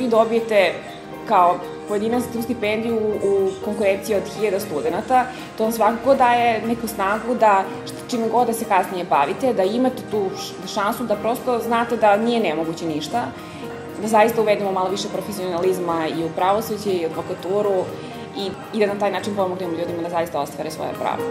vi dobijete kao pojedinac tu stipendiju u konkurenciji od 1000 studenta, to vam svakako daje neku snagu da čime god da se kasnije bavite, da imate tu šansu da prosto znate da nije nemoguće ništa, da zaista uvedemo malo više profesionalizma i u pravosuđe i advokaturu i da na taj način pomognemo ljudima da zaista ostvare svoje pravo.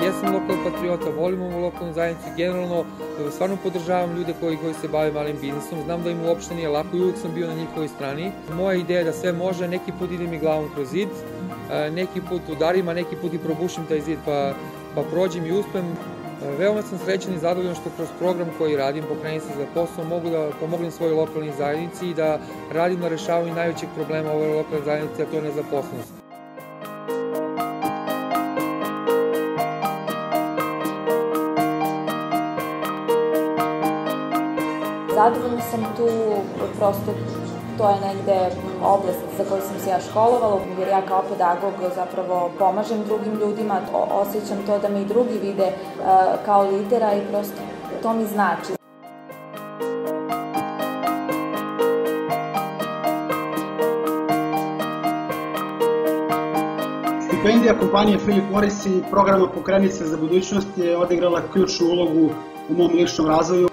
Ja sam lokalni patriota, volim ovu lokalnu zajednicu, generalno stvarno podržavam ljude koji se bave malim biznisom, znam da im uopšte nije lako i uvijek sam bio na njihovoj strani. Moja ideja je da sve može, neki put idem i glavom kroz zid, neki put udarim, a neki put i probušim taj zid pa prođem i uspem. Veoma sam srećan i zadovoljan što kroz program koji radim, Pokreni se za posao, mogu da pomognem svojoj lokalnoj zajednici i da radim na rešavanju najvećeg problema ove lokalne zajednice, a to je nezaposlenost. Zadovoljna sam tu, prosto to je negde oblast za koju sam se ja školovala, jer ja kao pedagog zapravo pomažem drugim ljudima, osjećam to da me i drugi vide kao lidera i prosto to mi znači. Stipendija kompanije Philip Morris i programa Pokreni se za budućnost je odigrala ključnu ulogu u mom ličnom razvoju.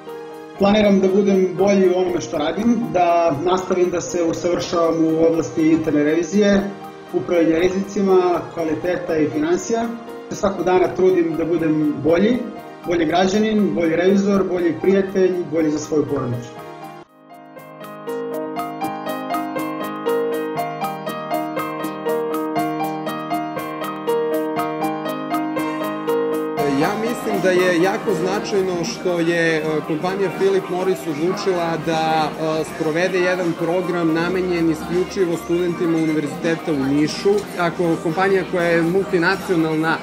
Planiram da budem bolji u onome što radim, da nastavim da se usavršavam u oblasti interne revizije, upravljanja rizicima, kvaliteta i finansija. Svakog dana trudim da budem bolji građanin, bolji revizor, bolji prijatelj, bolji za svoju porodicu. Ja mislim da je jako značajno što je kompanija Philip Morris odlučila da sprovede jedan program namenjen isključivo studentima Univerziteta u Nišu. Ako kompanija koja je multinacionalna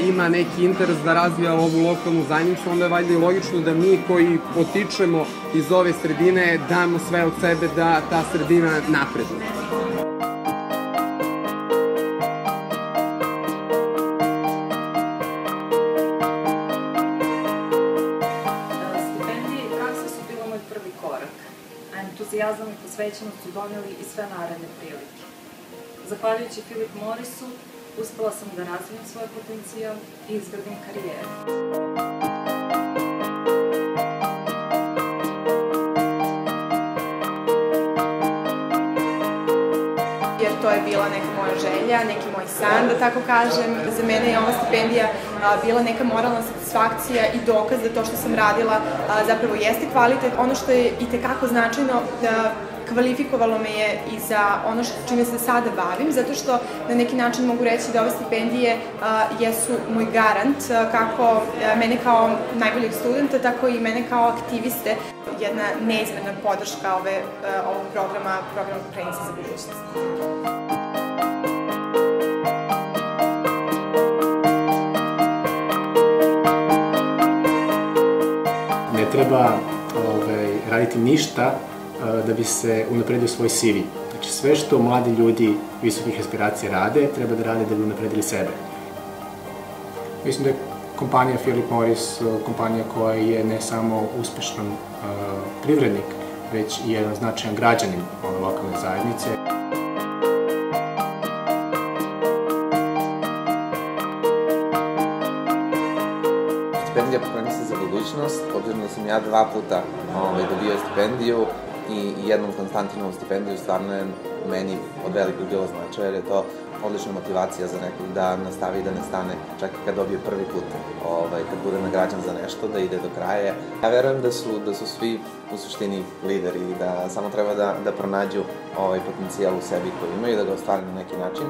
ima neki interes da razvija ovu lokalnu zajednicu, onda je valjda i logično da mi koji potičemo iz ove sredine damo sve od sebe da ta sredina napreduje. Prvi korak, a entuzijazam i posvećenost su doneli i sve naredne prilike. Zahvaljujući Philip Morrisu, uspela sam da razvijem svoj potencijal i izgradim karijeru. Jer to je bila neka moja želja, neki moj san, da tako kažem. Za mene je ova stipendija bila neka moralna satisfakcija i dokaz da to što sam radila zapravo jeste kvalitet. Ono što je i tekako značajno, kvalifikovalo me je i za ono čime se sada bavim, zato što na neki način mogu reći da ove stipendije jesu moj garant, kako mene kao najboljeg studenta, tako i mene kao aktiviste. Jedna neizmerna podrška ovog programa Pokreni se za budućnost. Ne treba raditi ništa da bi se unapredio svoj CV. Znači sve što mladi ljudi visokih aspiracija rade, treba da rade da bi unapredili sebe. Mislim da je kompanija Philip Morris kompanija koja je ne samo uspešan privrednik, već i jedan značajan građanin ove lokalne zajednice. Stipendija Pokreni se za budućnost, obzirom da sam ja 2 puta dobio stipendiju i jednom Konstantinovu stipendiju, stvarno je meni od velikog bilo značaja, jer je to odlična motivacija za nekog da nastavi i da ne stane čak i kad dobije prvi put, kad bude nagrađen za nešto, da ide do kraja. Ja verujem da su svi u suštini lideri i da samo treba da pronađu potencijal u sebi koji imaju i da ga ostvare na neki način.